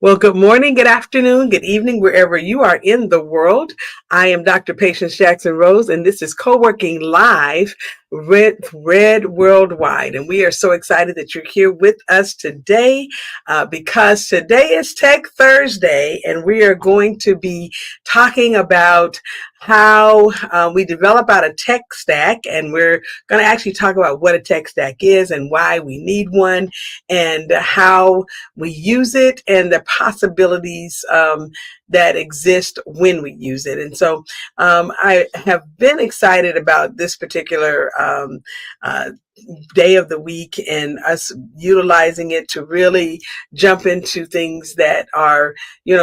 Well, good morning, good afternoon, good evening, wherever you are in the world. I am Dr. Patience Jackson Rose, and this is Co-working Live with Red Worldwide. And we are so excited that you're here with us today because today is Tech Thursday, and we are going to be talking about how we develop out a tech stack, and we're going to actually talk about what a tech stack is and why we need one and how we use it and the possibilities that exist when we use it. And so I have been excited about this particular day of the week and us utilizing it to really jump into things that are,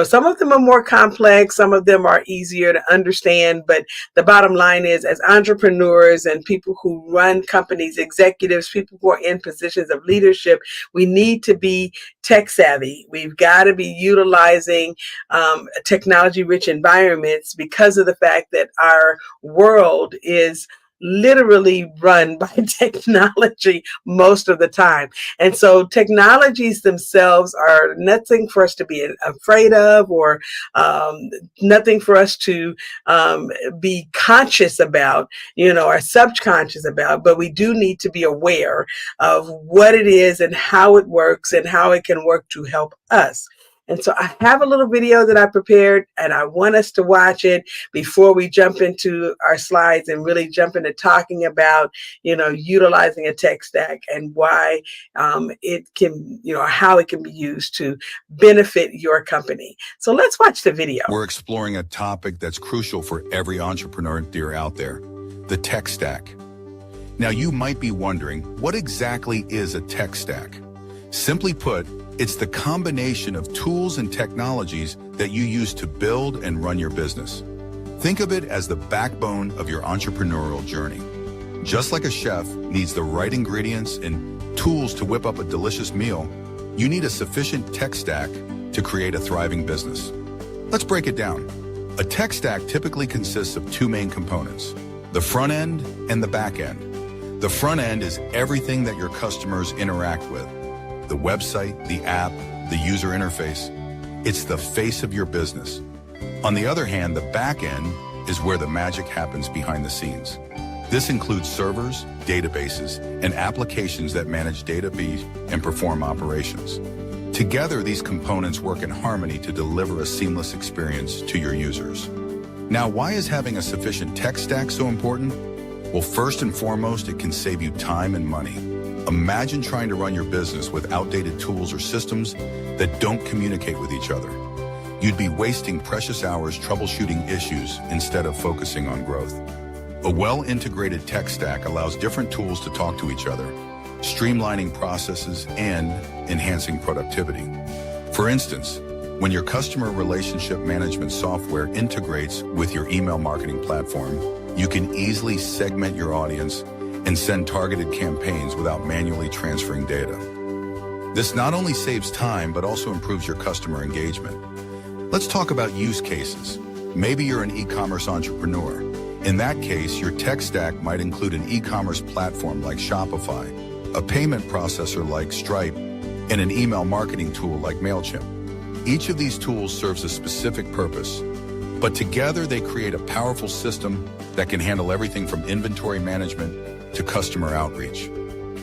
some of them are more complex, some of them are easier to understand, but the bottom line is, as entrepreneurs and people who run companies, executives, people who are in positions of leadership, we need to be tech savvy. We've got to be utilizing technology rich environments because of the fact that our world is literally run by technology most of the time. And so technologies themselves are nothing for us to be afraid of or nothing for us to be conscious about, or subconscious about, but we do need to be aware of what it is and how it works and how it can work to help us. And so I have a little video that I prepared, and I want us to watch it before we jump into our slides and really jump into talking about, utilizing a tech stack and why it can, how it can be used to benefit your company. So let's watch the video. We're exploring a topic that's crucial for every entrepreneur out there, the tech stack. Now, you might be wondering, what exactly is a tech stack? Simply put, it's the combination of tools and technologies that you use to build and run your business. Think of it as the backbone of your entrepreneurial journey. Just like a chef needs the right ingredients and tools to whip up a delicious meal, you need a sufficient tech stack to create a thriving business. Let's break it down. A tech stack typically consists of two main components, the front end and the back end. The front end is everything that your customers interact with. The website, the app, the user interface. It's the face of your business. On the other hand, the back end is where the magic happens behind the scenes. This includes servers, databases, and applications that manage database and perform operations. Together, these components work in harmony to deliver a seamless experience to your users. Now, why is having a sufficient tech stack so important? Well, first and foremost, it can save you time and money. Imagine trying to run your business with outdated tools or systems that don't communicate with each other. You'd be wasting precious hours troubleshooting issues instead of focusing on growth. A well-integrated tech stack allows different tools to talk to each other, streamlining processes and enhancing productivity. For instance, when your customer relationship management software integrates with your email marketing platform, you can easily segment your audience and send targeted campaigns without manually transferring data. This not only saves time, but also improves your customer engagement. Let's talk about use cases. Maybe you're an e-commerce entrepreneur. In that case, your tech stack might include an e-commerce platform like Shopify, a payment processor like Stripe, and an email marketing tool like MailChimp. Each of these tools serves a specific purpose, but together they create a powerful system that can handle everything from inventory management to customer outreach.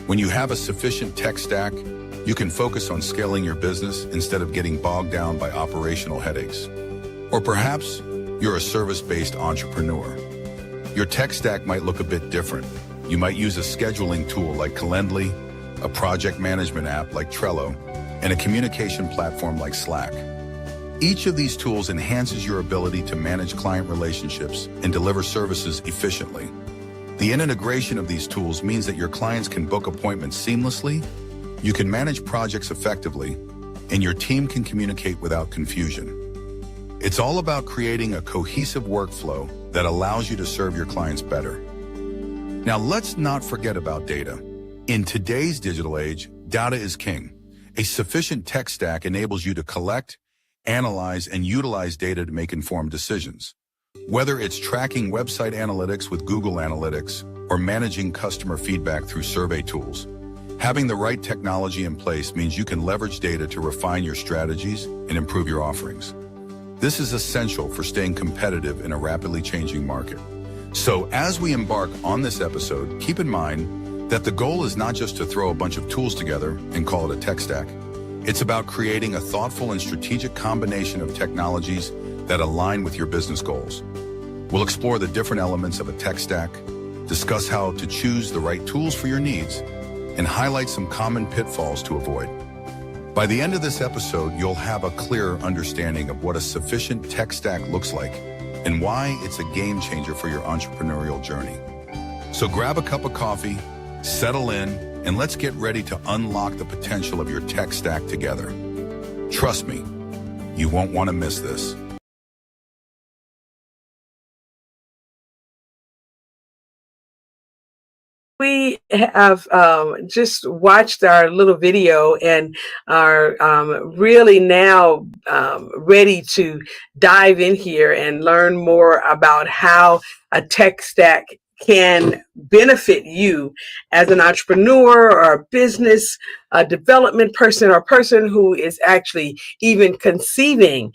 When you have a sufficient tech stack, you can focus on scaling your business instead of getting bogged down by operational headaches. Or perhaps you're a service-based entrepreneur. Your tech stack might look a bit different. You might use a scheduling tool like Calendly, a project management app like Trello, and a communication platform like Slack. Each of these tools enhances your ability to manage client relationships and deliver services efficiently. The integration of these tools means that your clients can book appointments seamlessly, you can manage projects effectively, and your team can communicate without confusion. It's all about creating a cohesive workflow that allows you to serve your clients better. Now, let's not forget about data. In today's digital age, data is king. A sufficient tech stack enables you to collect, analyze, and utilize data to make informed decisions. Whether it's tracking website analytics with Google Analytics or managing customer feedback through survey tools, Having the right technology in place means you can leverage data to refine your strategies and improve your offerings. This is essential for staying competitive in a rapidly changing market. So as we embark on this episode, keep in mind that the goal is not just to throw a bunch of tools together and call it a tech stack. It's about creating a thoughtful and strategic combination of technologies that align with your business goals. We'll explore the different elements of a tech stack, discuss how to choose the right tools for your needs, and highlight some common pitfalls to avoid. By the end of this episode, you'll have a clearer understanding of what a sufficient tech stack looks like and why it's a game changer for your entrepreneurial journey. So grab a cup of coffee, settle in, and let's get ready to unlock the potential of your tech stack together. Trust me, you won't want to miss this. We have just watched our little video and are really now ready to dive in here and learn more about how a tech stack can benefit you as an entrepreneur or a business development person or a person who is actually even conceiving,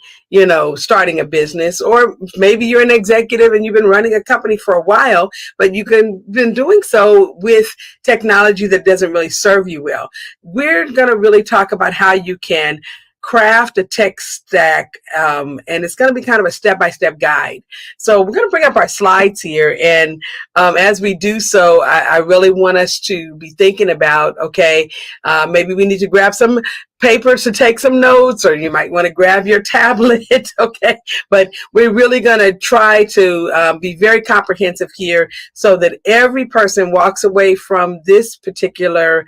starting a business, or maybe you're an executive and you've been running a company for a while, but you've been doing so with technology that doesn't really serve you well. We're going to really talk about how you can craft a tech stack, and it's going to be kind of a step-by-step guide. So we're going to bring up our slides here, and as we do so, I really want us to be thinking about, okay, maybe we need to grab some papers to take some notes, or you might want to grab your tablet, okay? But we're really going to try to be very comprehensive here so that every person walks away from this particular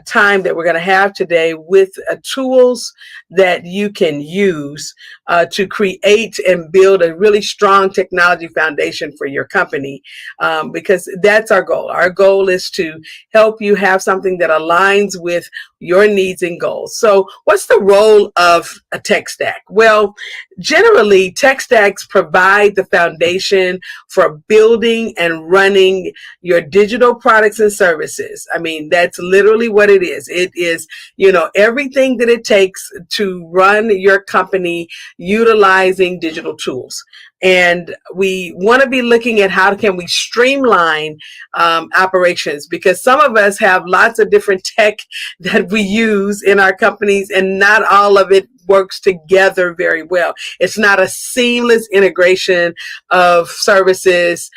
time that we're going to have today with tools that you can use to create and build a really strong technology foundation for your company, because that's our goal. Our goal is to help you have something that aligns with your needs and goals. So what's the role of a tech stack? Well, generally, tech stacks provide the foundation for building and running your digital products and services. I mean, that's literally what it is. It is, everything that it takes to run your company utilizing digital tools. And we want to be looking at how can we streamline operations, because some of us have lots of different tech that we use in our companies, and not all of it works together very well. It's not a seamless integration of services,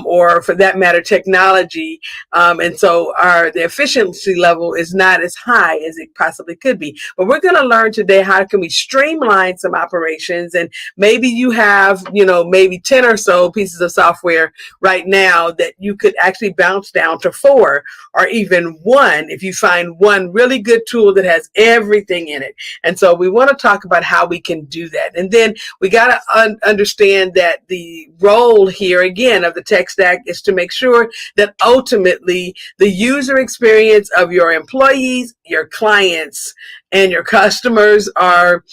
or for that matter, technology. And so the efficiency level is not as high as it possibly could be. But we're going to learn today how can we streamline some operations. And maybe you have, maybe 10 or so pieces of software right now that you could actually bounce down to 4 or even 1 if you find one really good tool that has everything in it. And so we want to talk about how we can do that. And then we got to understand that the role here again of the tech stack is to make sure that ultimately the user experience of your employees, your clients, and your customers are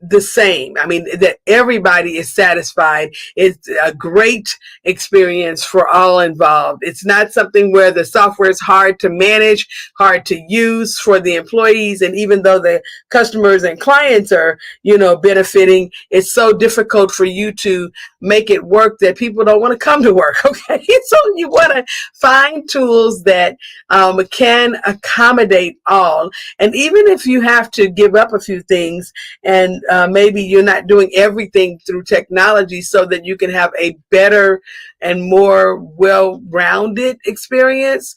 the same. I mean, that everybody is satisfied. It's a great experience for all involved. It's not something where the software is hard to manage, hard to use for the employees. And even though the customers and clients are, benefiting, it's so difficult for you to make it work that people don't want to come to work. Okay. So you want to find tools that can accommodate all. And even if you have to give up a few things, and maybe you're not doing everything through technology so that you can have a better and more well-rounded experience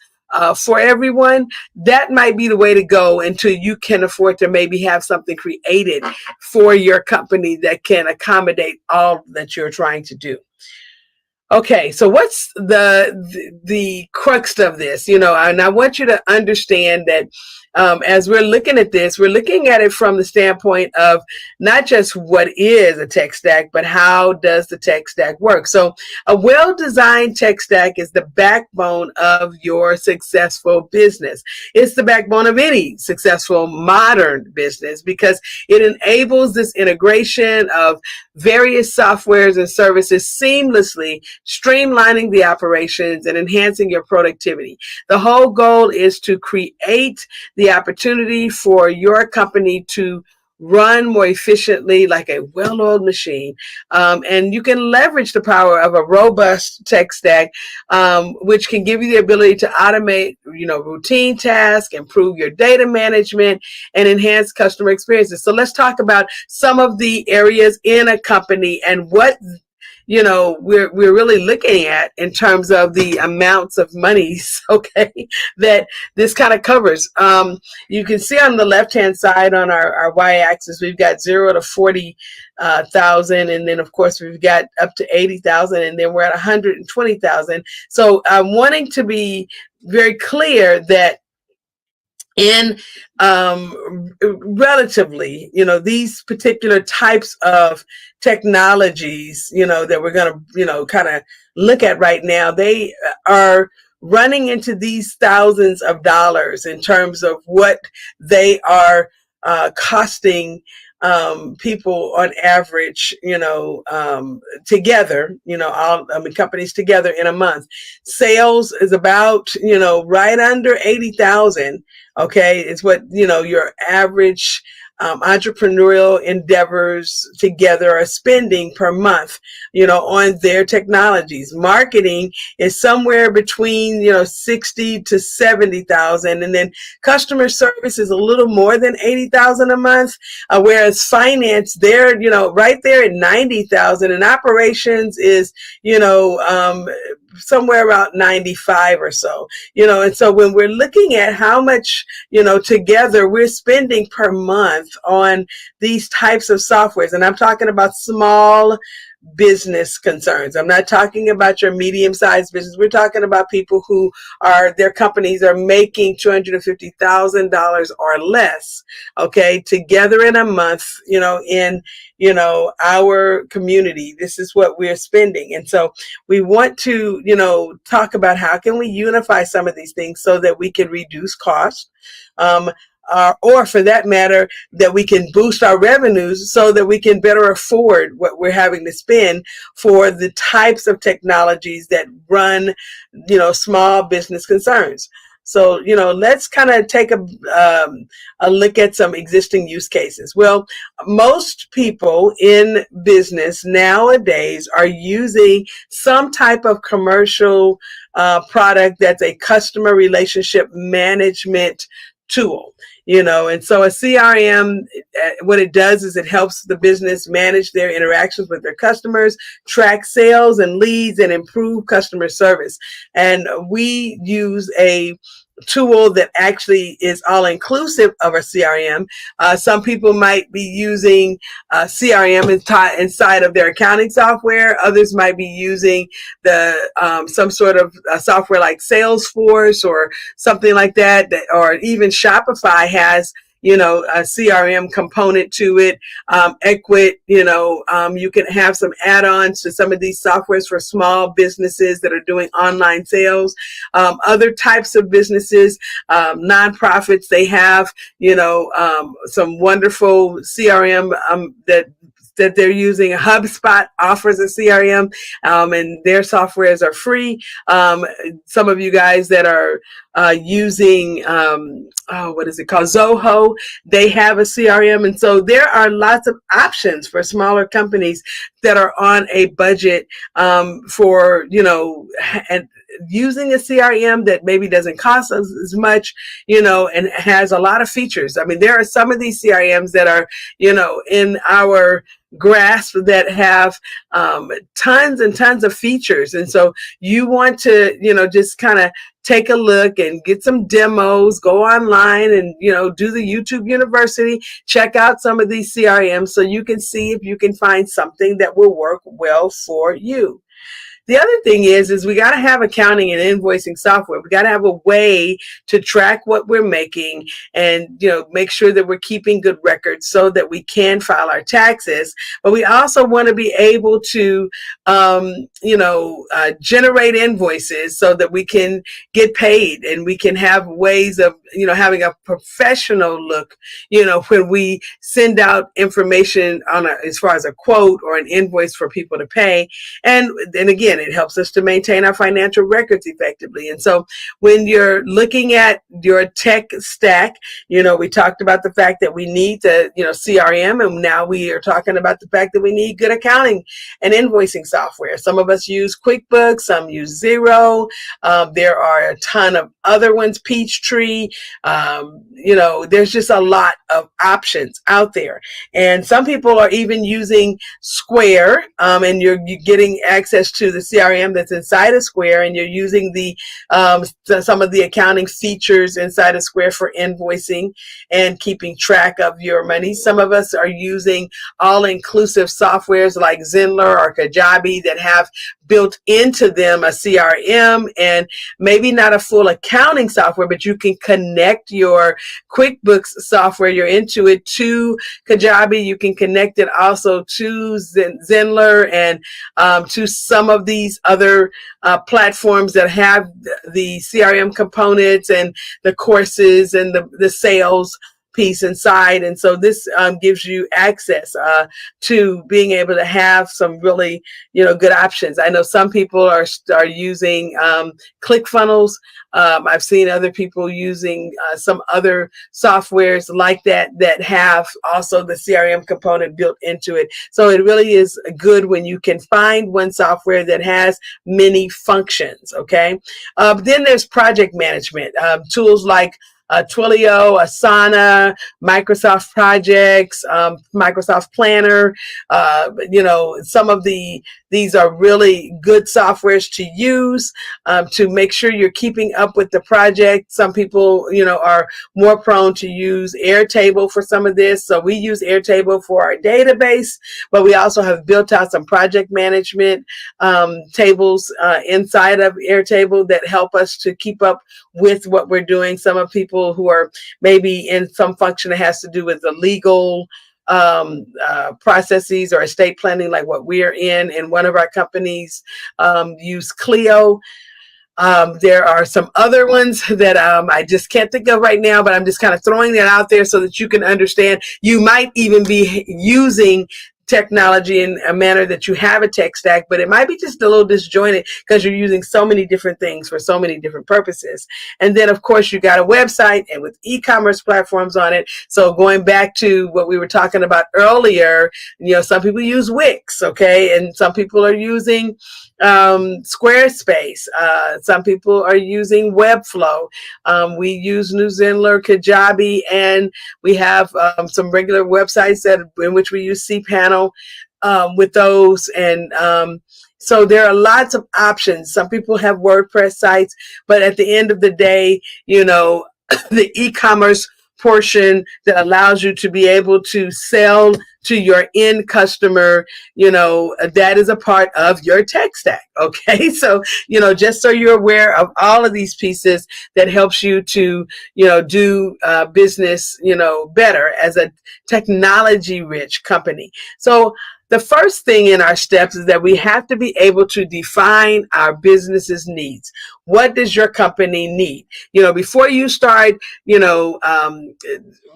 for everyone, that might be the way to go until you can afford to maybe have something created for your company that can accommodate all that you're trying to do. Okay, so what's the crux of this? And I want you to understand that as we're looking at this, we're looking at it from the standpoint of not just what is a tech stack, but how does the tech stack work? So a well-designed tech stack is the backbone of your successful business. It's the backbone of any successful modern business because it enables this integration of various softwares and services seamlessly, streamlining the operations and enhancing your productivity. The whole goal is to create the opportunity for your company to run more efficiently like a well-oiled machine. And you can leverage the power of a robust tech stack, which can give you the ability to automate, routine tasks, improve your data management, and enhance customer experiences. So let's talk about some of the areas in a company and what we're really looking at in terms of the amounts of monies, okay, that this kind of covers. You can see on the left-hand side on our y-axis, we've got 0 to 40,000, and then of course we've got up to 80,000, and then we're at 120,000. So I'm wanting to be very clear that in relatively, these particular types of technologies, that we're going to, kind of look at right now, they are running into these thousands of dollars in terms of what they are costing people on average, together, companies together in a month. Sales is about, right under 80,000. Okay. It's what, your average entrepreneurial endeavors together are spending per month, on their technologies. Marketing is somewhere between, 60 to 70,000. And then customer service is a little more than 80,000 a month. Whereas finance, they're, right there at 90,000, and operations is, somewhere around 95 or so, and so when we're looking at how much, together we're spending per month on these types of softwares, and I'm talking about small business concerns. I'm not talking about your medium-sized business. We're talking about people who their companies are making $250,000 or less, okay, together in a month, in our community. This is what we're spending. And so we want to, talk about how can we unify some of these things so that we can reduce costs, or for that matter, that we can boost our revenues so that we can better afford what we're having to spend for the types of technologies that run, small business concerns. So, let's kind of take a look at some existing use cases. Well, most people in business nowadays are using some type of commercial product that's a customer relationship management tool. And so a CRM, what it does is it helps the business manage their interactions with their customers, track sales and leads, and improve customer service. And we use a tool that actually is all inclusive of a CRM. Some people might be using CRM inside of their accounting software. Others might be using some sort of software like Salesforce or something like that, or even Shopify has a CRM component to it. Equit, you can have some add-ons to some of these softwares for small businesses that are doing online sales. Other types of businesses, nonprofits, they have, some wonderful CRM that they're using. HubSpot offers a CRM, and their softwares are free. Some of you guys that are using, what is it called? Zoho, they have a CRM. And so there are lots of options for smaller companies that are on a budget for, and using a CRM that maybe doesn't cost us as much, and has a lot of features. I mean, there are some of these CRMs that are, in our grasp that have tons and tons of features. And so you want to, just kind of take a look and get some demos, go online and, do the YouTube University, check out some of these CRMs so you can see if you can find something that will work well for you. the other thing is we got to have accounting and invoicing software. We got to have a way to track what we're making and, make sure that we're keeping good records so that we can file our taxes. But we also want to be able to, generate invoices so that we can get paid, and we can have ways of, having a professional look, when we send out information as far as a quote or an invoice for people to pay. And then again, it helps us to maintain our financial records effectively. And so when you're looking at your tech stack, we talked about the fact that we need the, CRM, and now we are talking about the fact that we need good accounting and invoicing software. Some of us use QuickBooks, some use Xero. There are a ton of other ones, Peachtree. There's just a lot of options out there. And some people are even using Square, and you're getting access to the CRM that's inside of Square, and you're using some of the accounting features inside of Square for invoicing and keeping track of your money. Some of us are using all-inclusive softwares like Zenler or Kajabi that have built into them a CRM and maybe not a full accounting software, but you can connect your QuickBooks software, your Intuit, to Kajabi. You can connect it also to Zenler and to some of these other platforms that have the CRM components and the courses and the sales piece inside. And so this gives you access to being able to have some really, good options. I know some people are using ClickFunnels. I've seen other people using some other softwares like that have also the CRM component built into it. So it really is good when you can find one software that has many functions. Okay. Then there's project management tools like Twilio, Asana, Microsoft Projects, Microsoft Planner. Some of these are really good softwares to use to make sure you're keeping up with the project. Some people, are more prone to use Airtable for some of this. So we use Airtable for our database, but we also have built out some project management tables inside of Airtable that help us to keep up with what we're doing. Some of people who are maybe in some function that has to do with the legal processes or estate planning, like what we're in one of our companies, use Clio. There are some other ones that I just can't think of right now, but I'm just kind of throwing that out there so that you can understand. You might even be using technology in a manner that you have a tech stack, but it might be just a little disjointed because you're using so many different things for so many different purposes. And then, of course, you got a website and with e-commerce platforms on it. So going back to what we were talking about earlier, some people use Wix, okay, and some people are using Squarespace. Some people are using Webflow. We use Zenler, Kajabi, and we have some regular websites in which we use cPanel with those. And so there are lots of options. Some people have WordPress sites, but at the end of the day, the e-commerce portion that allows you to be able to sell to your end customer, that is a part of your tech stack. Okay. So, just so you're aware of all of these pieces that helps you to, do business, better as a technology rich company. So the first thing in our steps is that we have to be able to define our business's needs. What does your company need? Before you start,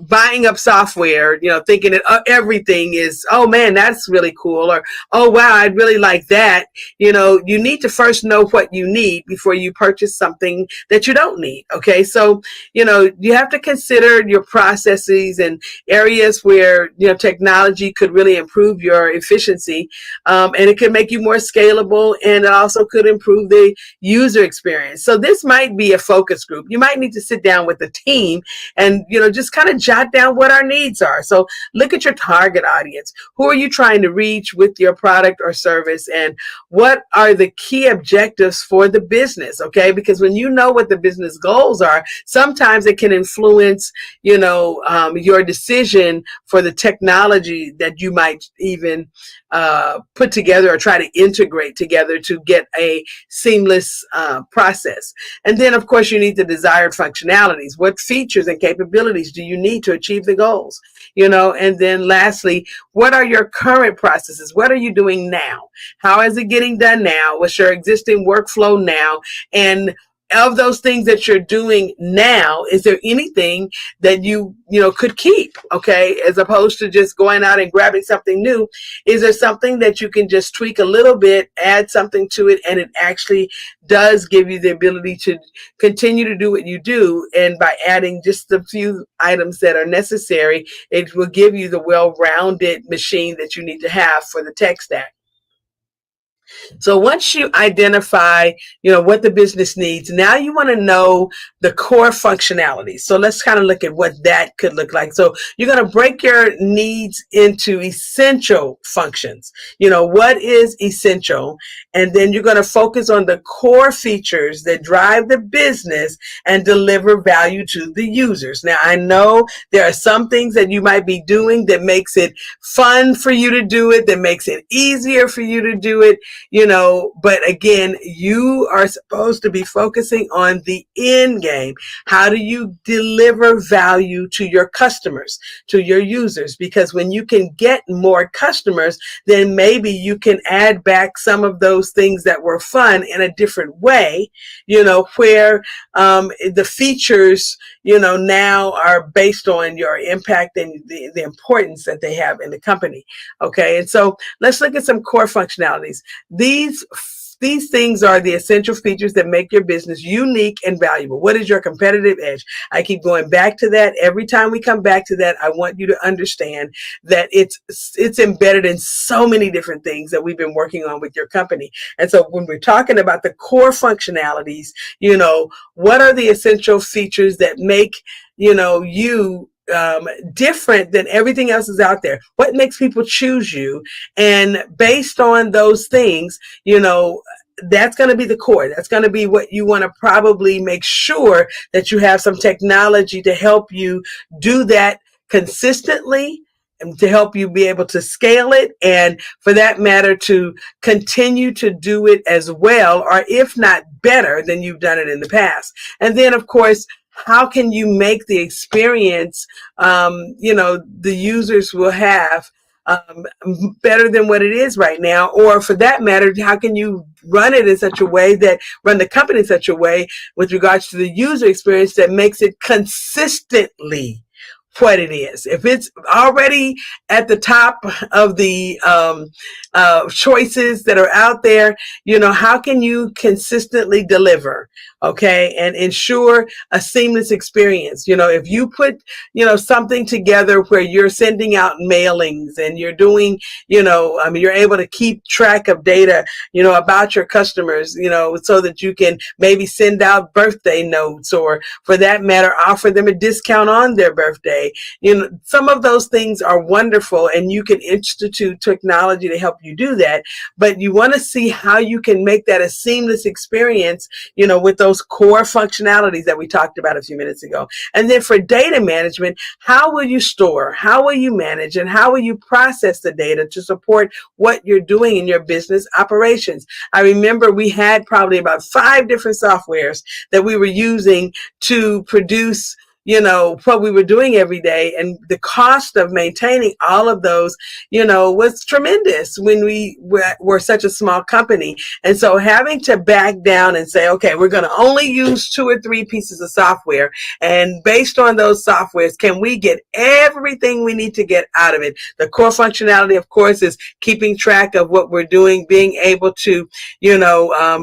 buying up software, thinking that everything is, oh man, that's really cool. Or, oh wow, I'd really like that. You need to first know what you need before you purchase something that you don't need. Okay. So, you have to consider your processes and areas where, technology could really improve your efficiency. And it could make you more scalable, and it also could improve the user experience. So this might be a focus group. You might need to sit down with the team and, just kind of jot down what our needs are. So look at your target audience. Who are you trying to reach with your product or service? And what are the key objectives for the business? Okay. Because when you know what the business goals are, sometimes it can influence, your decision for the technology that you might even put together or try to integrate together to get a seamless process. And then, of course, you need the desired functionalities. What features and capabilities do you need to achieve the goals? And then lastly, what are your current processes? What are you doing now? How is it getting done now? What's your existing workflow now? And of those things that you're doing now, is there anything that you could keep, okay, as opposed to just going out and grabbing something new? Is there something that you can just tweak a little bit, add something to it, and it actually does give you the ability to continue to do what you do? And by adding just a few items that are necessary, it will give you the well-rounded machine that you need to have for the tech stack. So once you identify, what the business needs, now you want to know the core functionalities. So let's kind of look at what that could look like. So you're going to break your needs into essential functions. What is essential? And then you're going to focus on the core features that drive the business and deliver value to the users. Now, I know there are some things that you might be doing that makes it fun for you to do it, that makes it easier for you to do it. But again, you are supposed to be focusing on the end game. How do you deliver value to your customers, to your users? Because when you can get more customers, then maybe you can add back some of those things that were fun in a different way, where the features, now are based on your impact and the importance that they have in the company. Okay. And so let's look at some core functionalities. These things are the essential features that make your business unique and valuable. What is your competitive edge? I keep going back to that. Every time we come back to that, I want you to understand that it's embedded in so many different things that we've been working on with your company. And so when we're talking about the core functionalities, what are the essential features that make, you different than everything else is out there? What makes people choose you? And based on those things, that's going to be the core. That's going to be what you want to probably make sure that you have some technology to help you do that consistently, and to help you be able to scale it, and for that matter, to continue to do it as well, or if not better than you've done it in the past. And then, of course, how can you make the experience, the users will have better than what it is right now? Or for that matter, how can you run it in such a way run the company in such a way with regards to the user experience that makes it consistently what it is? If it's already at the top of the choices that are out there, how can you consistently deliver, okay, and ensure a seamless experience? If you put, something together where you're sending out mailings and you're doing, you're able to keep track of data, about your customers, so that you can maybe send out birthday notes, or for that matter, offer them a discount on their birthday. Some of those things are wonderful, and you can institute technology to help you do that. But you want to see how you can make that a seamless experience, with those core functionalities that we talked about a few minutes ago. And then for data management, how will you store, how will you manage, and how will you process the data to support what you're doing in your business operations? I remember we had probably about 5 different softwares that we were using to produce what we were doing every day, and the cost of maintaining all of those, was tremendous when we were such a small company. And so having to back down and say, okay, we're going to only use 2 or 3 pieces of software, and based on those softwares, can we get everything we need to get out of it? The core functionality, of course, is keeping track of what we're doing, being able to,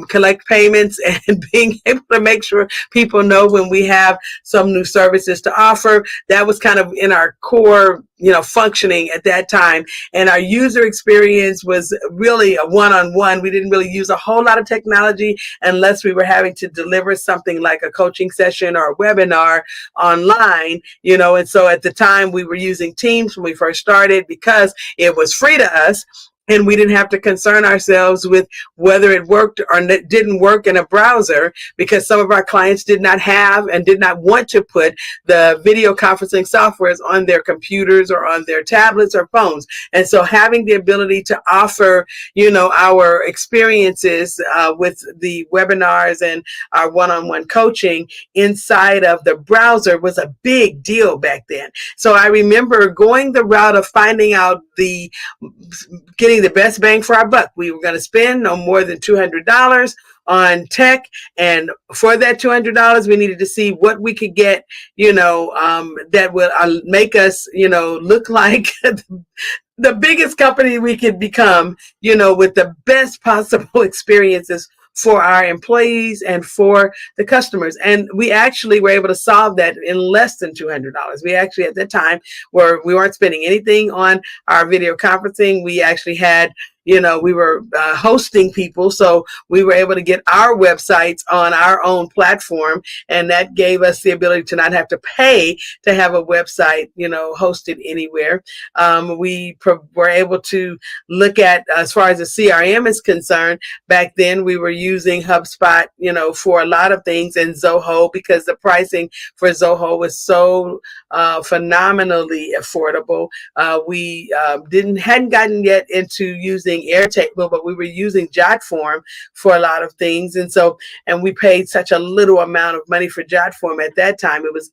collect payments, and being able to make sure people know when we have some new services to offer. That was kind of in our core, functioning at that time. And our user experience was really a one-on-one. We didn't really use a whole lot of technology unless we were having to deliver something like a coaching session or a webinar online, and so at the time we were using Teams when we first started because it was free to us. and we didn't have to concern ourselves with whether it worked or didn't work in a browser, because some of our clients did not have and did not want to put the video conferencing softwares on their computers or on their tablets or phones. And so having the ability to offer, our experiences with the webinars and our one-on-one coaching inside of the browser was a big deal back then. So I remember going the route of finding out getting the best bang for our buck. We were going to spend no more than $200 on tech, and for that $200 we needed to see what we could get, that would make us, look like the biggest company we could become, with the best possible experiences for our employees and for the customers. And we actually were able to solve that in less than $200. We actually at that time we weren't spending anything on our video conferencing. We actually had, we were hosting people, so we were able to get our websites on our own platform, and that gave us the ability to not have to pay to have a website, hosted anywhere. We were able to look at, as far as the CRM is concerned, back then we were using HubSpot, for a lot of things, and Zoho, because the pricing for Zoho was so phenomenally affordable. We hadn't gotten yet into using Airtable, but we were using JotForm for a lot of things. And we paid such a little amount of money for JotForm at that time. It was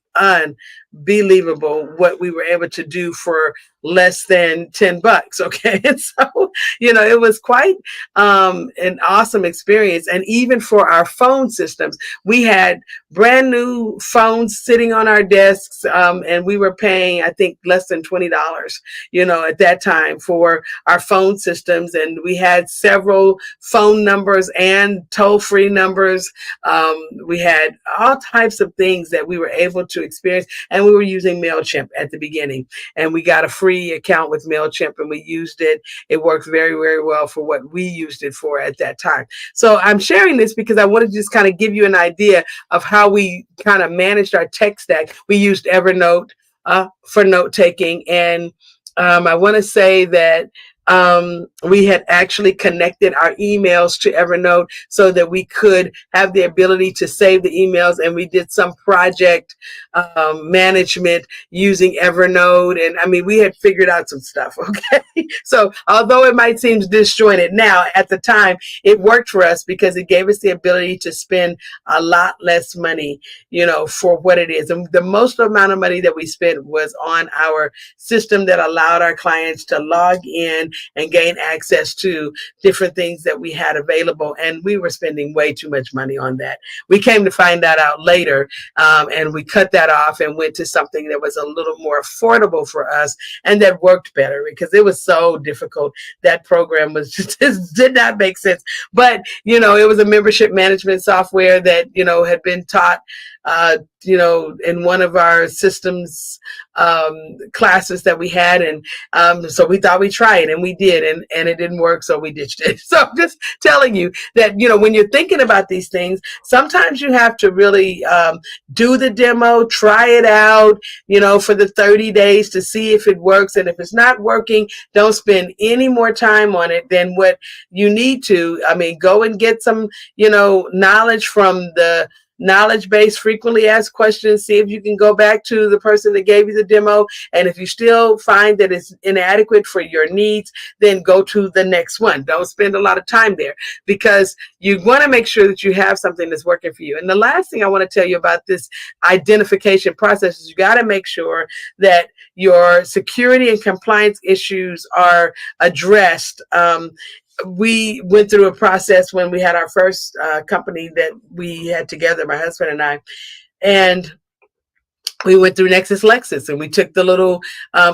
unbelievable what we were able to do for less than $10. Okay. And so, it was quite an awesome experience. And even for our phone systems, we had brand new phones sitting on our desks, and we were paying, I think, less than $20, at that time for our phone systems. And we had several phone numbers and toll-free numbers. We had all types of things that we were able to experience. And we were using MailChimp at the beginning. And we got a free account with MailChimp, and we used it. It worked very, very well for what we used it for at that time. So I'm sharing this because I wanted to just kind of give you an idea of how we kind of managed our tech stack. We used Evernote for note taking. And I want to say that we had actually connected our emails to Evernote so that we could have the ability to save the emails, and we did some project management using Evernote. And I mean, we had figured out some stuff. Okay. So although it might seem disjointed now, at the time it worked for us because it gave us the ability to spend a lot less money, for what it is. And the most amount of money that we spent was on our system that allowed our clients to log in and gain access to different things that we had available. And we were spending way too much money on that. We came to find that out later, and we cut that off and went to something that was a little more affordable for us and that worked better, because it was so difficult. That program was just did not make sense. But, it was a membership management software that, had been taught, in one of our systems classes that we had. And so we thought we'd try it, and we did, and it didn't work, so we ditched it. So I'm just telling you that, when you're thinking about these things, sometimes you have to really do the demo, try it out, for the 30 days to see if it works. And if it's not working, don't spend any more time on it than what you need to. I mean, go and get some, knowledge from the knowledge-based frequently asked questions. See if you can go back to the person that gave you the demo. And if you still find that it's inadequate for your needs, then go to the next one. Don't spend a lot of time there, because you want to make sure that you have something that's working for you. And the last thing I want to tell you about this identification process is you got to make sure that your security and compliance issues are addressed. We went through a process when we had our first company that we had together, my husband and I, and we went through Nexus Lexis, and we took the little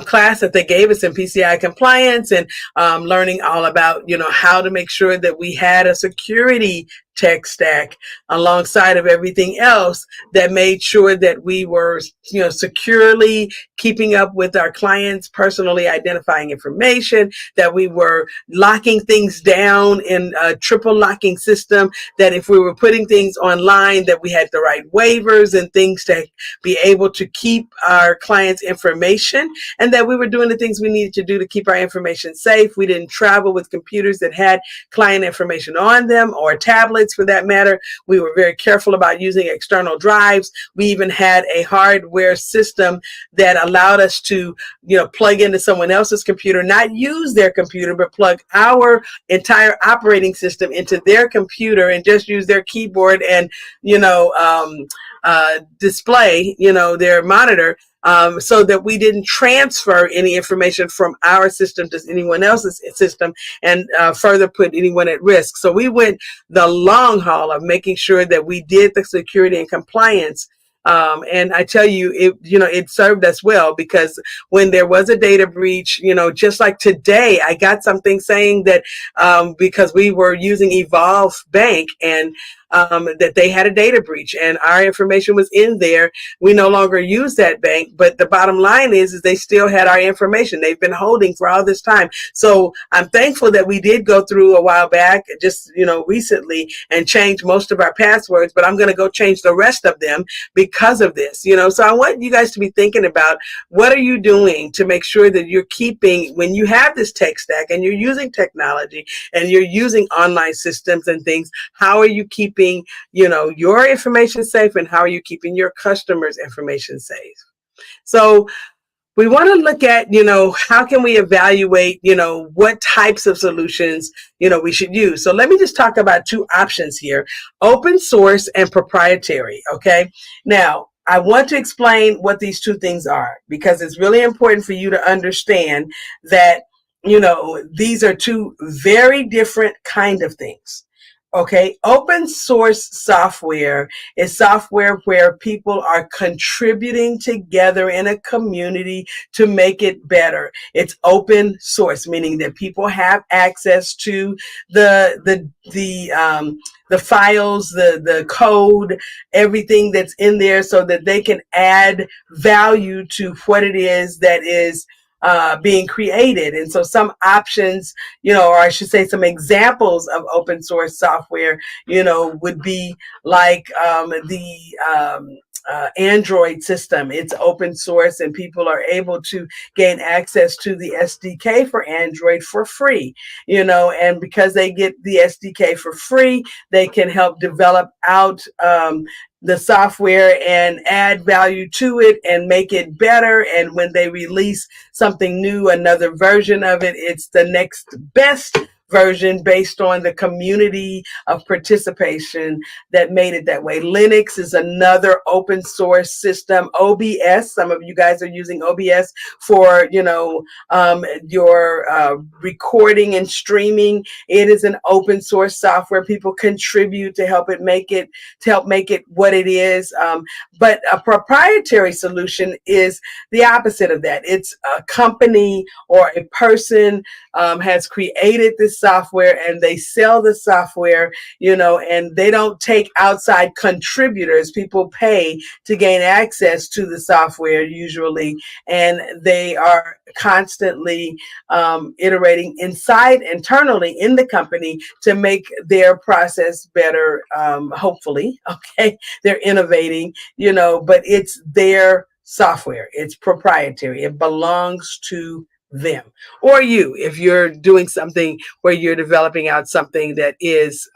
class that they gave us in PCI compliance, and learning all about, how to make sure that we had a security tech stack alongside of everything else that made sure that we were, securely keeping up with our clients' personally identifying information, that we were locking things down in a triple locking system, that if we were putting things online, that we had the right waivers and things to be able to keep our clients' information, and that we were doing the things we needed to do to keep our information safe. We didn't travel with computers that had client information on them, or tablets for that matter. We were very careful about using external drives. We even had a hardware system that allowed us to, plug into someone else's computer, not use their computer, but plug our entire operating system into their computer and just use their keyboard and, display, their monitor. So that we didn't transfer any information from our system to anyone else's system and further put anyone at risk. So we went the long haul of making sure that we did the security and compliance. And I tell you, it served us well, because when there was a data breach, just like today, I got something saying that because we were using Evolve Bank and that they had a data breach and our information was in there. We no longer use that bank, but the bottom line is they still had our information they've been holding for all this time. So I'm thankful that we did go through a while back, just, recently, and change most of our passwords, but I'm going to go change the rest of them because of this, So I want you guys to be thinking about, what are you doing to make sure that you're keeping, when you have this tech stack and you're using technology and you're using online systems and things, how are you keeping your information safe, and how are you keeping your customers' information safe? So we want to look at, how can we evaluate, what types of solutions, we should use. So let me just talk about two options here: open source and proprietary. Okay. Now, I want to explain what these two things are, because it's really important for you to understand that, these are two very different kind of things. Okay, open source software is software where people are contributing together in a community to make it better. It's open source, meaning that people have access to the files, the code, everything that's in there, so that they can add value to what it is that is being created. And so some options, or I should say some examples of open source software, would be like the Android system. It's open source and people are able to gain access to the SDK for Android for free, and because they get the SDK for free, they can help develop out the software and add value to it and make it better. And when they release something new, another version of it, it's the next best version based on the community of participation that made it that way. Linux is another open source system. OBS, some of you guys are using OBS for, your recording and streaming. It is an open source software. People contribute to help make it what it is. But a proprietary solution is the opposite of that. It's a company or a person has created this software and they sell the software, and they don't take outside contributors. People pay to gain access to the software usually, and they are constantly iterating internally in the company to make their process better, hopefully. Okay, they're innovating, but it's their software. It's proprietary. It belongs to them, or you, if you're doing something where you're developing out something that is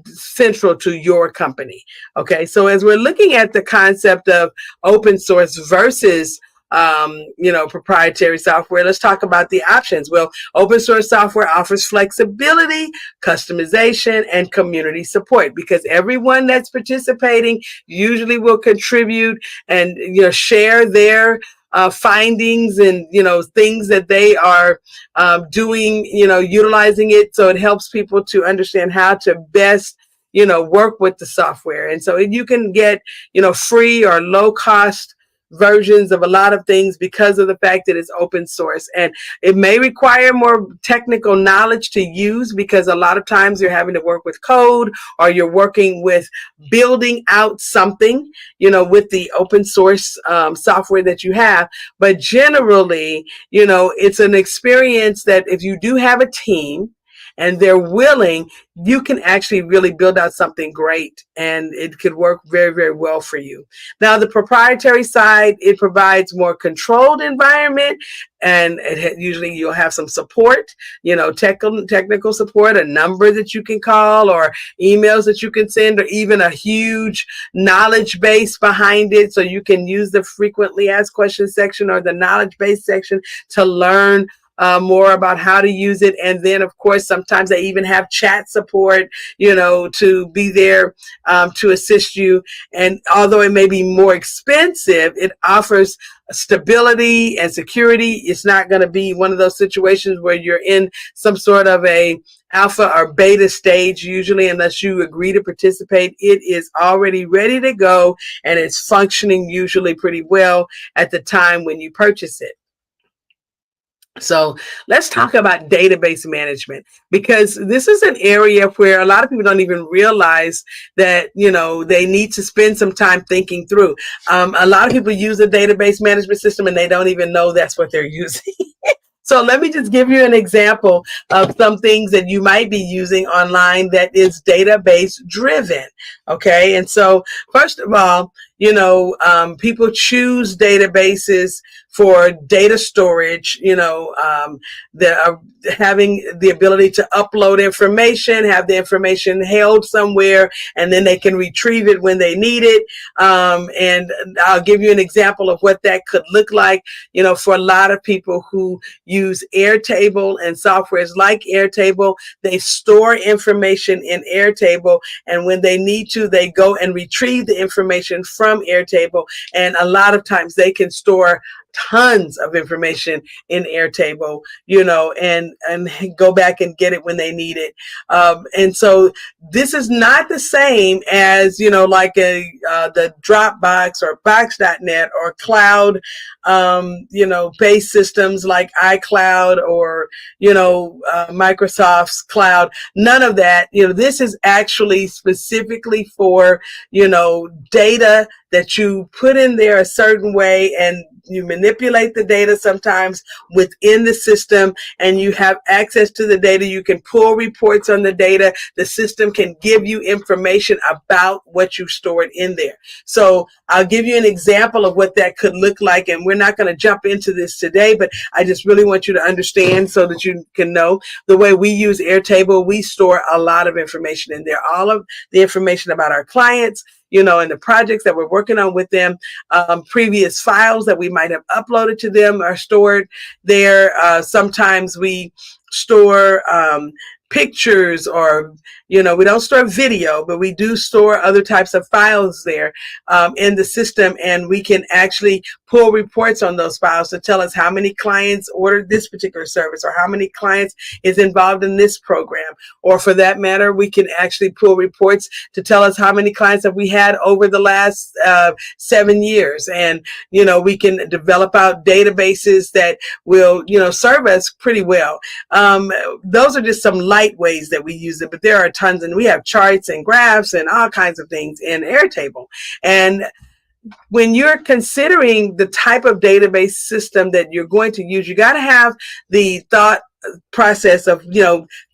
central to your company. Okay, so as we're looking at the concept of open source versus proprietary software, let's talk about the options. Well, open source software offers flexibility, customization, and community support, because everyone that's participating usually will contribute and share their findings and things that they are doing, utilizing it, so it helps people to understand how to best work with the software. And so you can get free or low cost versions of a lot of things because of the fact that it's open source. And it may require more technical knowledge to use, because a lot of times you're having to work with code, or you're working with building out something, with the open source software that you have. But generally, it's an experience that if you do have a team and they're willing, you can actually really build out something great, and it could work very, very well for you. Now, the proprietary side, it provides more controlled environment, and usually you'll have some support, technical support, a number that you can call, or emails that you can send, or even a huge knowledge base behind it. So you can use the frequently asked questions section or the knowledge base section to learn more about how to use it. And then, of course, sometimes they even have chat support, to be there to assist you. And although it may be more expensive, it offers stability and security. It's not going to be one of those situations where you're in some sort of a alpha or beta stage, usually, unless you agree to participate. It is already ready to go, and it's functioning usually pretty well at the time when you purchase it. So let's talk about database management, because this is an area where a lot of people don't even realize that, they need to spend some time thinking through. A lot of people use a database management system and they don't even know that's what they're using. So let me just give you an example of some things that you might be using online that is database driven. Okay. And so first of all, people choose databases for data storage, having the ability to upload information, have the information held somewhere, and then they can retrieve it when they need it. And I'll give you an example of what that could look like, for a lot of people who use Airtable and softwares like Airtable. They store information in Airtable, and when they need to, they go and retrieve the information from Airtable. And a lot of times they can store tons of information in Airtable, and go back and get it when they need it. And so this is not the same as, like the Dropbox or Box.net or cloud, based systems like iCloud or, Microsoft's cloud. None of that. This is actually specifically for, data that you put in there a certain way, and you manipulate the data sometimes within the system, and you have access to the data. You can pull reports on the data. The system can give you information about what you stored in there. So I'll give you an example of what that could look like, and we're not going to jump into this today, but I just really want you to understand so that you can know the way we use Airtable. We store a lot of information in there, all of the information about our clients, and the projects that we're working on with them. Previous files that we might have uploaded to them are stored there. Sometimes we store pictures, or we don't store video, but we do store other types of files there in the system, and we can actually pull reports on those files to tell us how many clients ordered this particular service, or how many clients is involved in this program. Or for that matter, we can actually pull reports to tell us how many clients have we had over the last 7 years. And we can develop out databases that will serve us pretty well. Those are just some light ways that we use it, but there are tons, and we have charts and graphs and all kinds of things in Airtable. And when you're considering the type of database system that you're going to use, you got to have the thought process of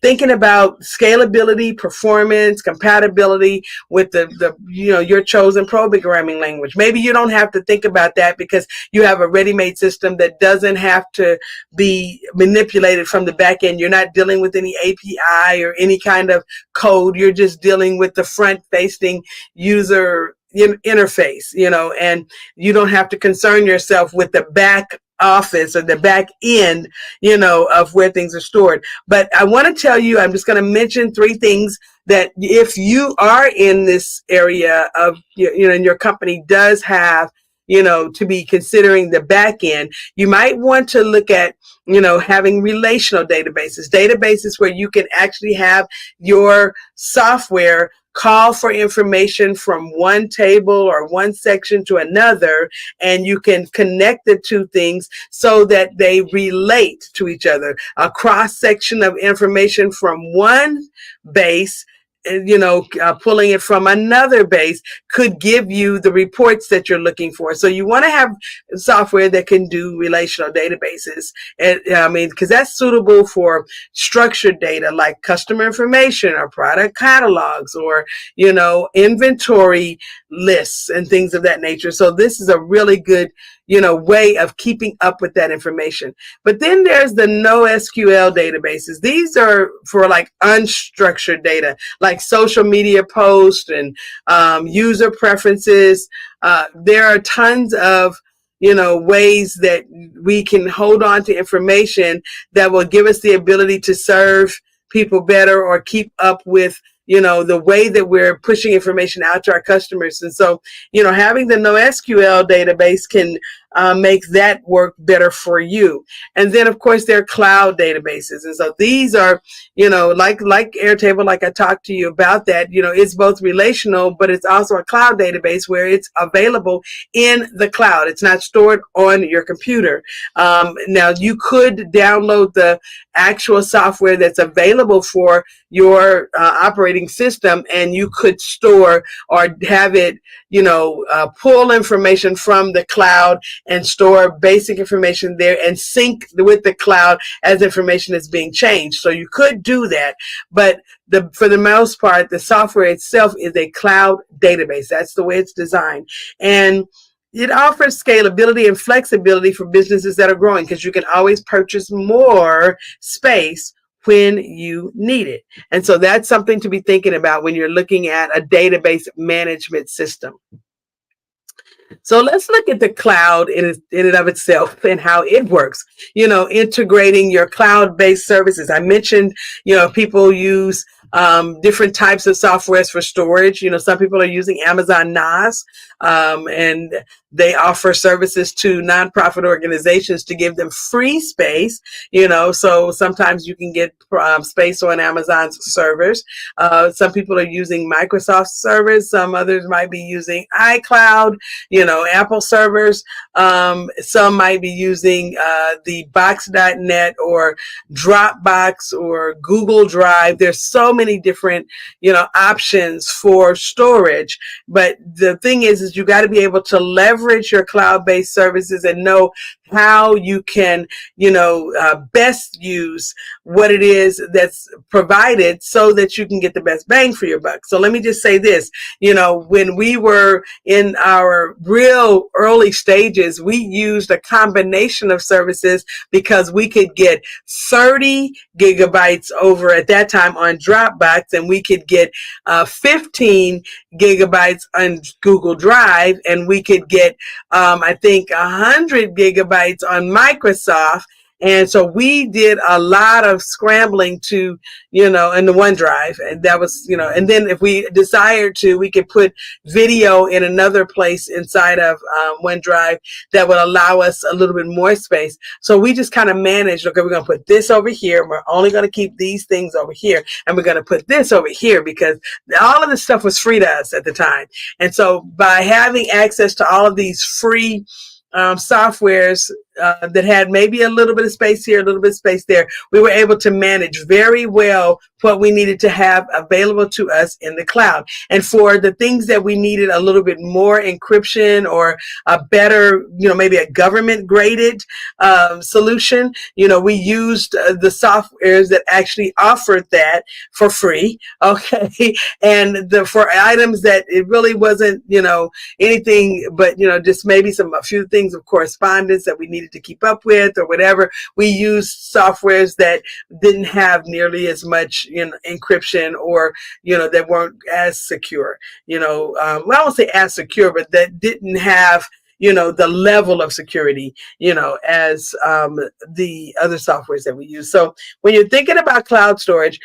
thinking about scalability, performance, compatibility with the your chosen programming language. Maybe you don't have to think about that because you have a ready-made system that doesn't have to be manipulated from the back end. You're not dealing with any API or any kind of code. You're just dealing with the front-facing user interface, and you don't have to concern yourself with the back office or the back end, of where things are stored. But I want to tell you, I'm just going to mention 3 things that if you are in this area of, and your company does have, to be considering the back end, you might want to look at, having relational databases where you can actually have your software call for information from one table or one section to another, and you can connect the two things so that they relate to each other. A cross section of information from one base, pulling it from another base could give you the reports that you're looking for. So you want to have software that can do relational databases. And because that's suitable for structured data like customer information or product catalogs or, inventory lists and things of that nature. So this is a really good, way of keeping up with that information. But then there's the NoSQL databases. These are for like unstructured data, like social media posts and user preferences. There are tons of ways that we can hold on to information that will give us the ability to serve people better or keep up with the way that we're pushing information out to our customers. And so, having the NoSQL database can make that work better for you. And then, of course, there are cloud databases. And so these are, like Airtable, like I talked to you about that, it's both relational, but it's also a cloud database where it's available in the cloud. It's not stored on your computer. Now, you could download the actual software that's available for your operating system, and you could store or have it, pull information from the cloud and store basic information there and sync with the cloud as information is being changed. So you could do that, but for the most part, the software itself is a cloud database. That's the way it's designed. And it offers scalability and flexibility for businesses that are growing, because you can always purchase more space when you need it. And so that's something to be thinking about when you're looking at a database management system. So let's look at the cloud in and of itself and how it works. Integrating your cloud-based services. I mentioned, people use different types of softwares for storage. Some people are using Amazon NAS, and they offer services to nonprofit organizations to give them free space. So sometimes you can get space on Amazon's servers. Some people are using Microsoft servers. Some others might be using iCloud, Apple servers. Some might be using the Box.net or Dropbox or Google Drive. There's so many different, options for storage. But the thing is you got to be able to leverage your cloud-based services and know how you can, best use what it is that's provided so that you can get the best bang for your buck. So let me just say this, when we were in our real early stages, we used a combination of services because we could get 30 gigabytes over at that time on Dropbox, and we could get 15 gigabytes on Google Drive, and we could get, I think, 100 gigabytes on Microsoft. And so we did a lot of scrambling to, in the OneDrive. And that was, and then if we desired to, we could put video in another place inside of OneDrive that would allow us a little bit more space. So we just kind of managed, okay, we're going to put this over here. We're only going to keep these things over here. And we're going to put this over here because all of this stuff was free to us at the time. And so by having access to all of these free softwares that had maybe a little bit of space here, a little bit of space there, we were able to manage very well what we needed to have available to us in the cloud. And for the things that we needed a little bit more encryption or a better, maybe a government graded solution, we used the softwares that actually offered that for free. Okay. And for items that it really wasn't, anything but, just maybe a few things of correspondence that we needed to keep up with or whatever, we used softwares that didn't have nearly as much encryption or that weren't as secure, well, I won't say as secure, but that didn't have the level of security, as the other softwares that we use. So when you're thinking about cloud storage,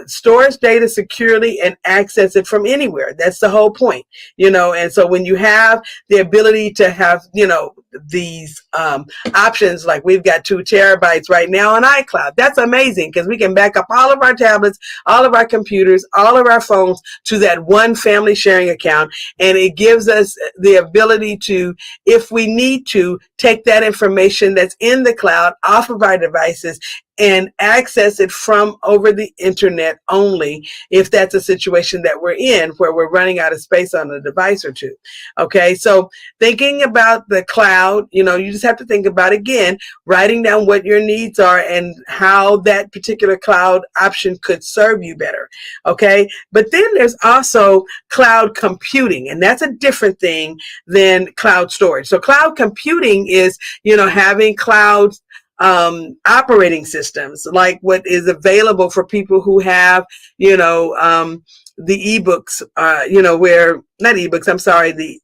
stores data securely and access it from anywhere. That's the whole point, and so when you have the ability to have, these options. Like we've got 2 terabytes right now on iCloud. That's amazing because we can back up all of our tablets, all of our computers, all of our phones to that one family sharing account. And it gives us the ability to, if we need to, take that information that's in the cloud off of our devices and access it from over the internet only, if that's a situation that we're in where we're running out of space on a device or two. Okay, so thinking about the cloud, you just have to think about, again, writing down what your needs are and how that particular cloud option could serve you better. Okay, but then there's also cloud computing, and that's a different thing than cloud storage. So cloud computing is, having cloud operating systems, like what is available for people who have, the ebooks, where, not ebooks, I'm sorry, the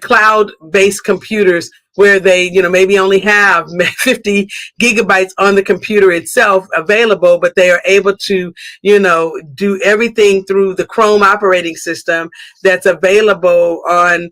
cloud-based computers where they, maybe only have 50 gigabytes on the computer itself available, but they are able to, do everything through the Chrome operating system that's available on,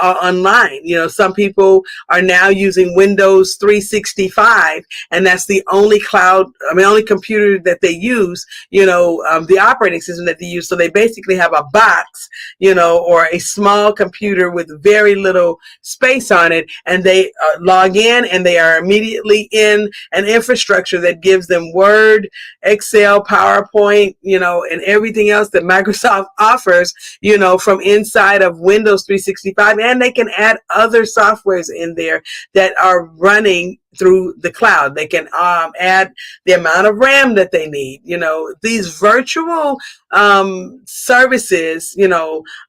online. Some people are now using Windows 365, and that's the only only computer that they use, the operating system that they use. So they basically have a box, or a small computer with very little space on it, and they log in and they are immediately in an infrastructure that gives them Word, Excel, PowerPoint, and everything else that Microsoft offers, from inside of Windows 365, and they can add other softwares in there that are running through the cloud. They can add the amount of RAM that they need. These virtual services,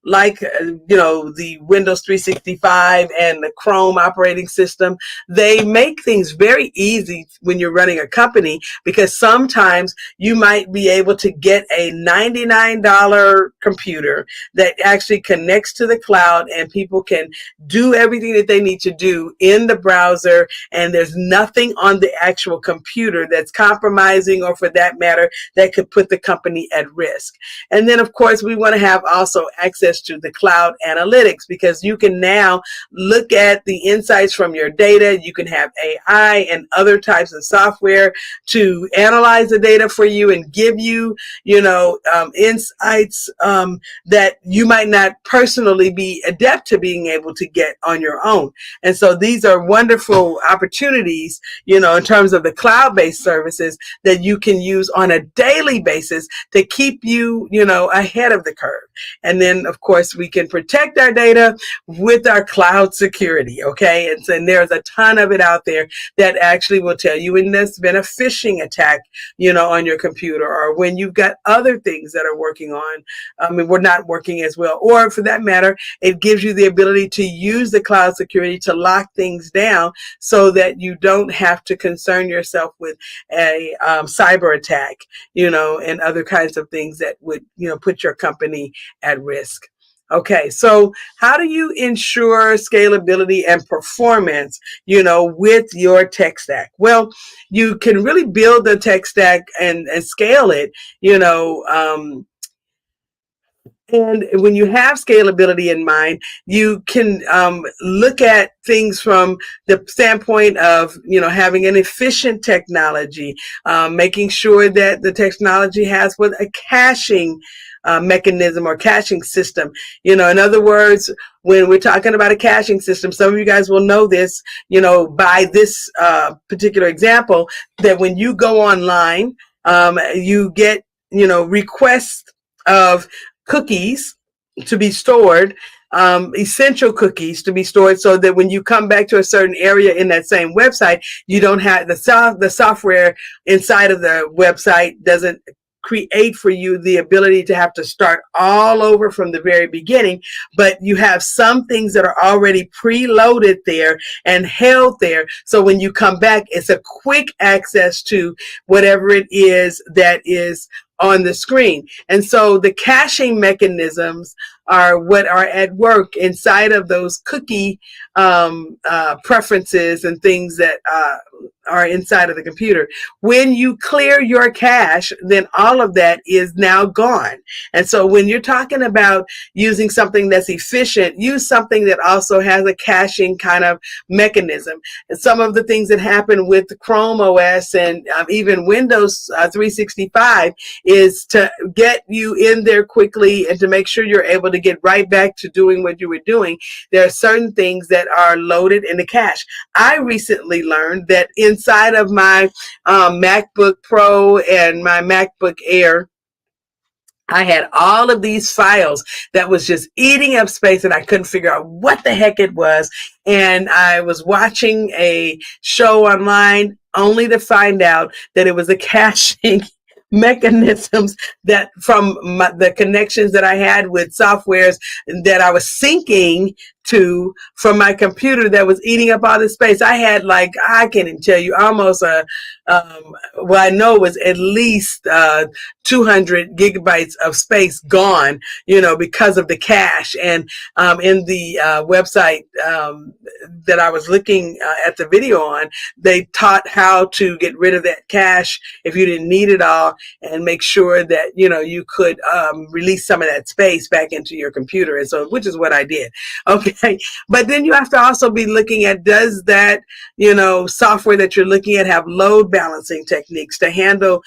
like the Windows 365 and the Chrome operating system, they make things very easy when you're running a company, because sometimes you might be able to get a $99 computer that actually connects to the cloud, and people can do everything that they need to do in the browser, and there's nothing on the actual computer that's compromising, or for that matter, that could put the company at risk. And then, of course, we want to have also access to the cloud analytics, because you can now look at the insights from your data. You can have AI and other types of software to analyze the data for you and give you, insights that you might not personally be adept to being able to get on your own. And so these are wonderful opportunities, in terms of the cloud-based services that you can use on a daily basis to keep you, ahead of the curve. And then, of course, we can protect our data with our cloud security, okay? And there's a ton of it out there that actually will tell you when there's been a phishing attack, on your computer, or when you've got other things that are working on, we're not working as well. Or for that matter, it gives you the ability to use the cloud security to lock things down so that you don't have to concern yourself with a cyber attack, and other kinds of things that would, put your company at risk. Okay, so how do you ensure scalability and performance, with your tech stack? Well, you can really build the tech stack and scale it, and when you have scalability in mind, you can look at things from the standpoint of, having an efficient technology, making sure that the technology has a caching mechanism or caching system. In other words, when we're talking about a caching system, some of you guys will know this, by this particular example, that when you go online, you get, requests of cookies to be stored, essential cookies to be stored, so that when you come back to a certain area in that same website, you don't have the software inside of the website doesn't create for you the ability to have to start all over from the very beginning, but you have some things that are already preloaded there and held there. So when you come back, it's a quick access to whatever it is that is on the screen. And so the caching mechanisms are what are at work inside of those cookie preferences and things that are inside of the computer. When you clear your cache, then all of that is now gone. And so when you're talking about using something that's efficient, use something that also has a caching kind of mechanism. And some of the things that happen with Chrome OS and even Windows 365 is to get you in there quickly and to make sure you're able to get right back to doing what you were doing. There are certain things that are loaded in the cache. I recently learned that inside of my MacBook Pro and my MacBook Air, I had all of these files that was just eating up space and I couldn't figure out what the heck it was. And I was watching a show online only to find out that it was a caching mechanisms that from the connections that I had with softwares that I was syncing to from my computer that was eating up all this space. I had like, I can't even tell you, almost well, I know it was at least 200 gigabytes of space gone, because of the cache. And in the website that I was looking at the video on, they taught how to get rid of that cache if you didn't need it all, and make sure that you could release some of that space back into your computer. And so, which is what I did. Okay. But then you have to also be looking at, does that software that you're looking at have load balancing techniques to handle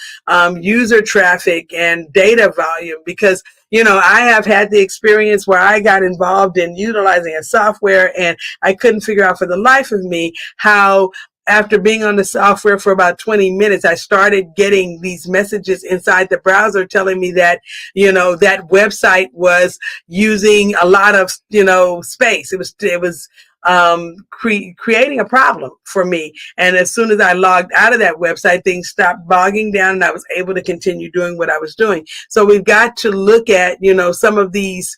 user traffic and data volume? Because I have had the experience where I got involved in utilizing a software and I couldn't figure out for the life of me how, after being on the software for about 20 minutes, I started getting these messages inside the browser telling me that, that website was using a lot of, space. It was creating a problem for me. And as soon as I logged out of that website, things stopped bogging down and I was able to continue doing what I was doing. So we've got to look at, some of these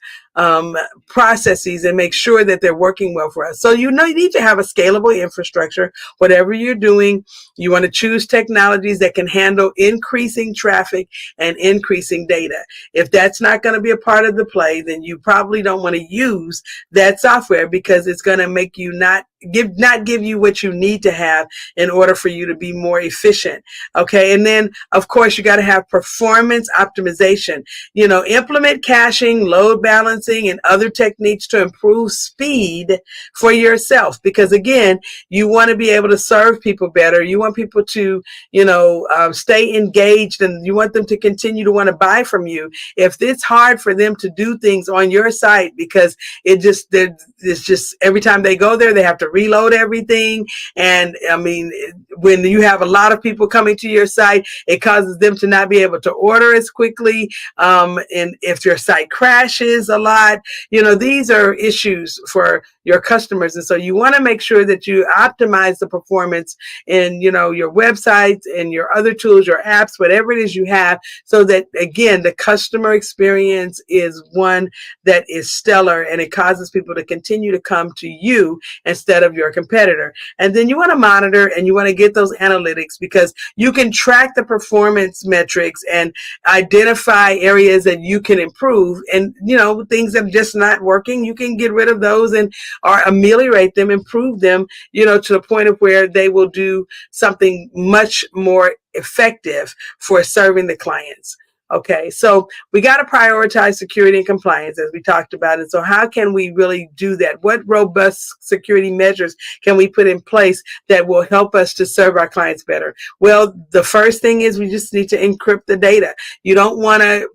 processes and make sure that they're working well for us. So you need to have a scalable infrastructure. Whatever you're doing, you want to choose technologies that can handle increasing traffic and increasing data. If that's not going to be a part of the play, then you probably don't want to use that software, because it's going to make you not give you what you need to have in order for you to be more efficient. Okay. And then of course you got to have performance optimization, implement caching, load balancing, and other techniques to improve speed for yourself. Because again, you want to be able to serve people better. You want people to, stay engaged, and you want them to continue to want to buy from you. If it's hard for them to do things on your site because it's just every time they go there, they have to reload everything. And I mean, when you have a lot of people coming to your site, it causes them to not be able to order as quickly. And if your site crashes a lot, these are issues for your customers. And so you want to make sure that you optimize the performance in, your websites and your other tools, your apps, whatever it is you have, so that again, the customer experience is one that is stellar and it causes people to continue to come to you instead of your competitor. And then you want to monitor and you want to get those analytics, because you can track the performance metrics and identify areas that you can improve. And, things that are just not working, you can get rid of those or ameliorate them, improve them, to the point of where they will do something much more effective for serving the clients. Okay, so we got to prioritize security and compliance, as we talked about. And so how can we really do that? What robust security measures can we put in place that will help us to serve our clients better? Well, the first thing is we just need to encrypt the data. You don't want to,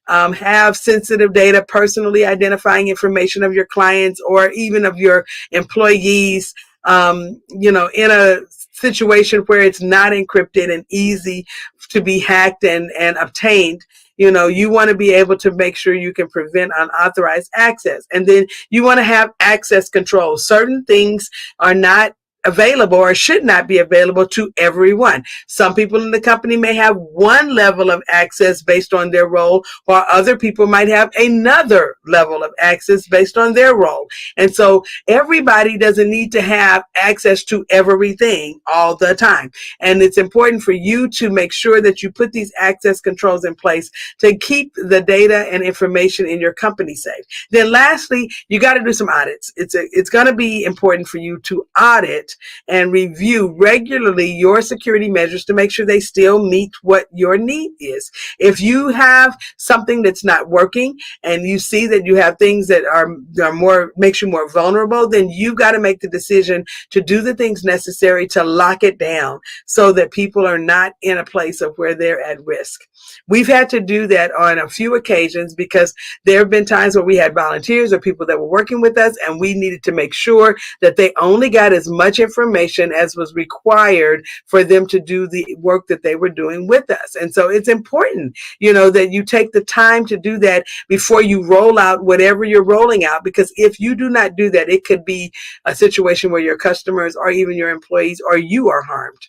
have sensitive data, personally identifying information of your clients or even of your employees, in a situation where it's not encrypted and easy to be hacked and obtained. You want to be able to make sure you can prevent unauthorized access. And then you want to have access control. Certain things are not available or should not be available to everyone. Some people in the company may have one level of access based on their role, while other people might have another level of access based on their role. And so everybody doesn't need to have access to everything all the time. And it's important for you to make sure that you put these access controls in place to keep the data and information in your company safe. Then lastly, you got to do some audits. It's going to be important for you to audit and review regularly your security measures to make sure they still meet what your need is. If you have something that's not working and you see that you have things that are more, makes you more vulnerable, then you got to make the decision to do the things necessary to lock it down so that people are not in a place of where they're at risk. We've had to do that on a few occasions because there have been times where we had volunteers or people that were working with us, and we needed to make sure that they only got as much information as was required for them to do the work that they were doing with us. And so it's important, that you take the time to do that before you roll out whatever you're rolling out, because if you do not do that, it could be a situation where your customers or even your employees or you are harmed.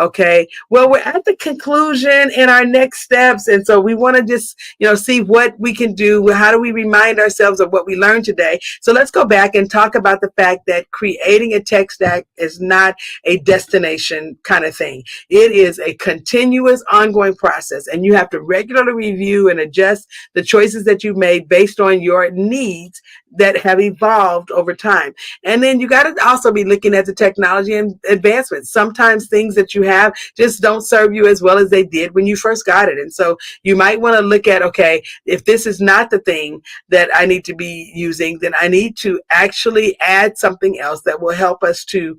Okay. Well, we're at the conclusion in our next steps. And so we want to just, see what we can do. How do we remind ourselves of what we learned today? So let's go back and talk about the fact that creating a tech stack is not a destination kind of thing. It is a continuous ongoing process, and you have to regularly review and adjust the choices that you've made based on your needs that have evolved over time. And then you got to also be looking at the technology and advancements. Sometimes things that you have just don't serve you as well as they did when you first got it. And so you might want to look at, okay, if this is not the thing that I need to be using, then I need to actually add something else that will help us to,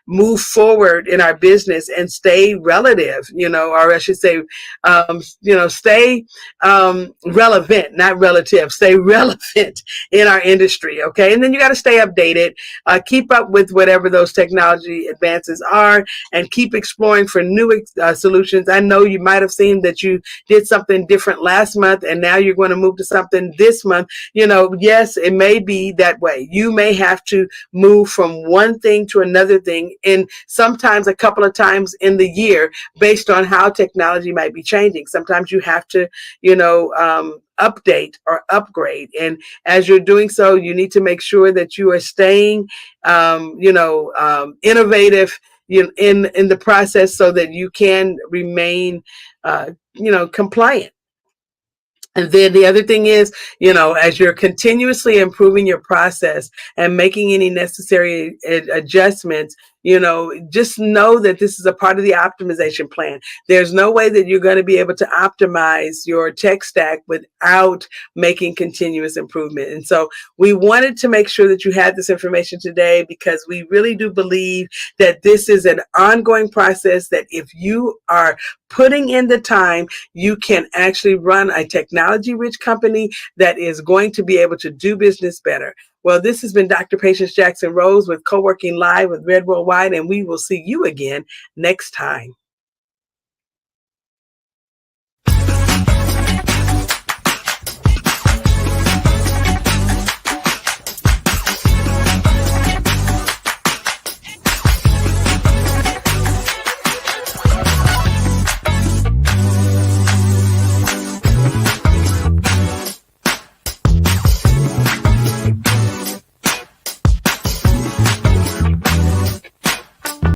move forward in our business and stay relative, or I should say, stay relevant, not relative, stay relevant in our industry. Okay. And then you got to stay updated, keep up with whatever those technology advances are, and keep exploring for new solutions. I know you might have seen that you did something different last month and now you're going to move to something this month. Yes, it may be that way. You may have to move from one thing to another thing, and sometimes a couple of times in the year based on how technology might be changing. Sometimes you have to, update or upgrade. And as you're doing so, you need to make sure that you are staying, innovative in the process so that you can remain, compliant. And then the other thing is, as you're continuously improving your process and making any necessary adjustments, just know that this is a part of the optimization plan. There's no way that you're going to be able to optimize your tech stack without making continuous improvement. And so we wanted to make sure that you had this information today because we really do believe that this is an ongoing process, that if you are putting in the time, you can actually run a technology-rich company that is going to be able to do business better. Well, this has been Dr. Patience Jackson Rose with Co-working Live with Red Worldwide, and we will see you again next time.